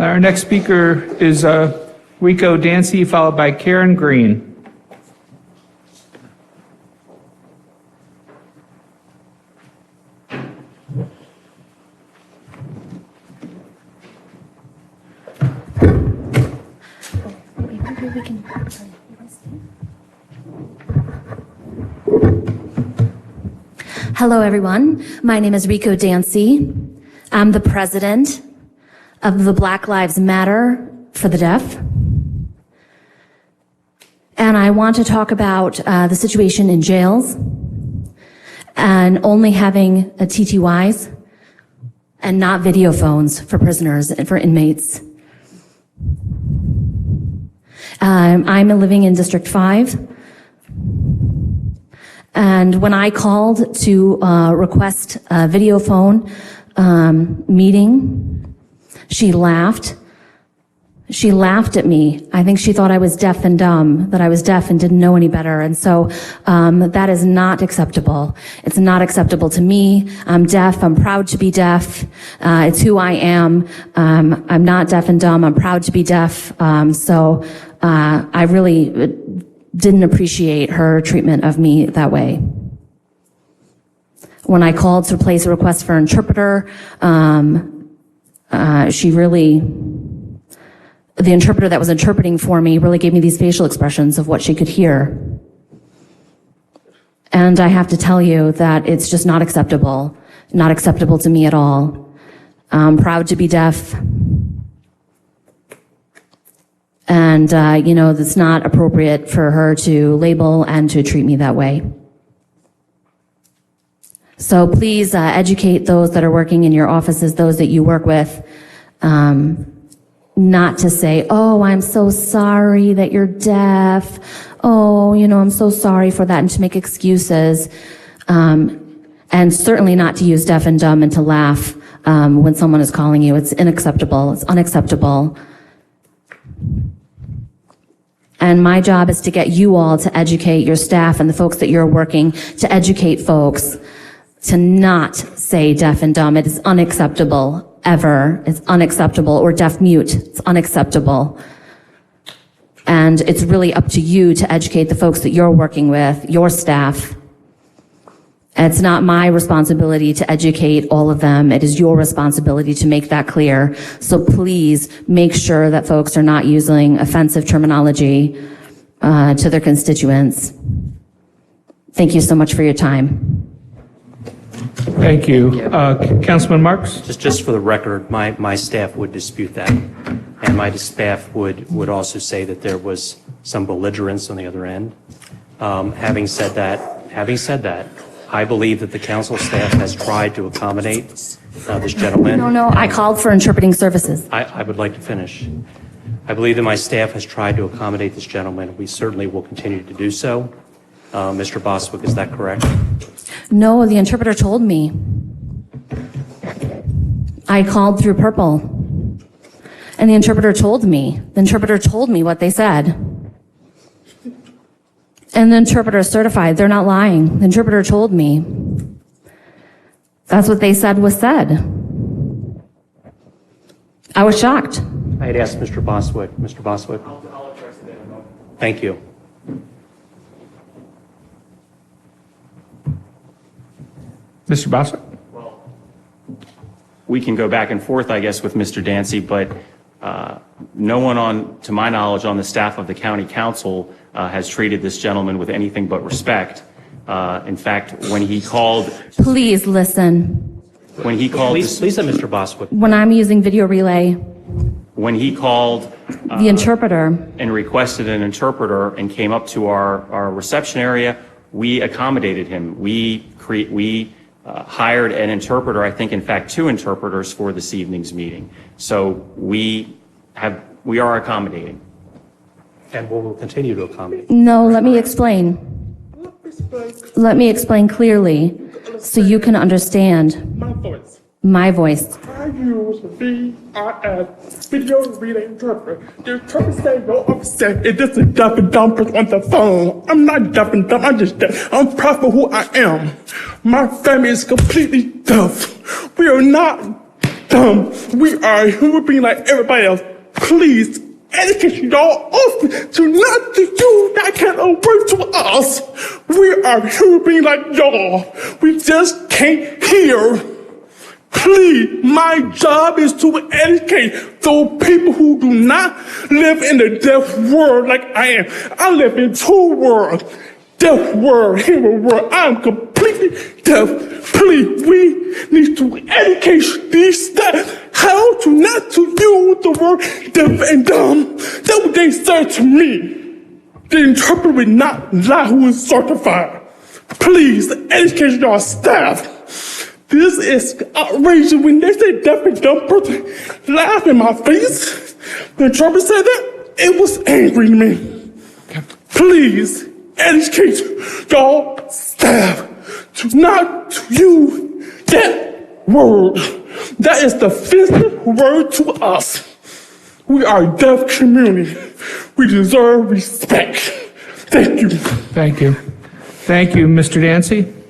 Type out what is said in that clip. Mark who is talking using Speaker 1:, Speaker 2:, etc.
Speaker 1: Our next speaker is Rico Dancy, followed by Karen Green.
Speaker 2: Hello, everyone. My name is Rico Dancy. I'm the president of the Black Lives Matter for the Deaf. And I want to talk about the situation in jails and only having TTYs and not video phones for prisoners and for inmates. I'm living in District 5. And when I called to request a video phone meeting, she laughed. She laughed at me. I think she thought I was deaf and dumb, that I was deaf and didn't know any better. And so that is not acceptable. It's not acceptable to me. I'm deaf. I'm proud to be deaf. It's who I am. I'm not deaf and dumb. I'm proud to be deaf. So I really didn't appreciate her treatment of me that way. When I called to place a request for an interpreter, the interpreter that was interpreting for me really gave me these facial expressions of what she could hear. And I have to tell you that it's just not acceptable to me at all. I'm proud to be deaf. And, it's not appropriate for her to label and to treat me that way. So please educate those that are working in your offices, those that you work with, not to say, oh, I'm so sorry that you're deaf. Oh, I'm so sorry for that, and to make excuses. And certainly not to use deaf and dumb and to laugh when someone is calling you. It's unacceptable. It's unacceptable. And my job is to get you all to educate your staff and the folks that you're working, to educate folks to not say deaf and dumb. It is unacceptable, ever. It's unacceptable. Or deaf mute. It's unacceptable. And it's really up to you to educate the folks that you're working with, your staff. It's not my responsibility to educate all of them. It is your responsibility to make that clear. So please make sure that folks are not using offensive terminology to their constituents. Thank you so much for your time.
Speaker 1: Thank you. Councilman Marks?
Speaker 3: Just for the record, my staff would dispute that. And my staff would also say that there was some belligerence on the other end. Having said that, I believe that the council staff has tried to accommodate this gentleman.
Speaker 2: No, I called for interpreting services.
Speaker 3: I would like to finish. I believe that my staff has tried to accommodate this gentleman. We certainly will continue to do so. Mr. Boswick, is that correct?
Speaker 2: No, the interpreter told me. I called through Purple. And the interpreter told me. The interpreter told me what they said. And the interpreter is certified. They're not lying. The interpreter told me. That's what they said was said. I was shocked.
Speaker 3: I had asked Mr. Boswick. Mr. Boswick. I'll address it in a moment. Thank you.
Speaker 1: Mr. Boswick?
Speaker 4: Well, we can go back and forth, I guess, with Mr. Dancy, but no one to my knowledge, on the staff of the county council has treated this gentleman with anything but respect. In fact, when he called...
Speaker 2: Please listen.
Speaker 4: When he called...
Speaker 3: Please let Mr. Boswick.
Speaker 2: When I'm using video relay...
Speaker 4: When he called...
Speaker 2: the interpreter...
Speaker 4: and requested an interpreter and came up to our reception area, we accommodated him. We hired an interpreter, I think, in fact, 2 interpreters for this evening's meeting. So we are accommodating.
Speaker 3: And we will continue to accommodate.
Speaker 2: No, let me explain. Let me explain clearly so you can understand my voice.
Speaker 5: I use VRS, video relay interpreter. The interpreter say no upset. It is a deaf and dumb person on the phone. I'm not deaf and dumb. I'm just deaf. I'm proud for who I am. My family is completely deaf. We are not dumb. We are human beings like everybody else. Please educate y'all also to not to use that kind of word to us. We are human beings like y'all. We just can't hear. Please, my job is to educate those people who do not live in the deaf world like I am. I live in two worlds. Deaf world, human world. I'm completely deaf. Please, we need to educate these staff how to not to use the word deaf and dumb. That's what they said to me. The interpreter will not lie who is certified. Please, educate your staff. This is outrageous. When they say deaf and dumb person, laugh in my face. The interpreter said that, it was angry to me. Please, educate y'all staff to not to use that word. That is the offensive word to us. We are a deaf community. We deserve respect. Thank you.
Speaker 1: Thank you. Thank you, Mr. Dancy.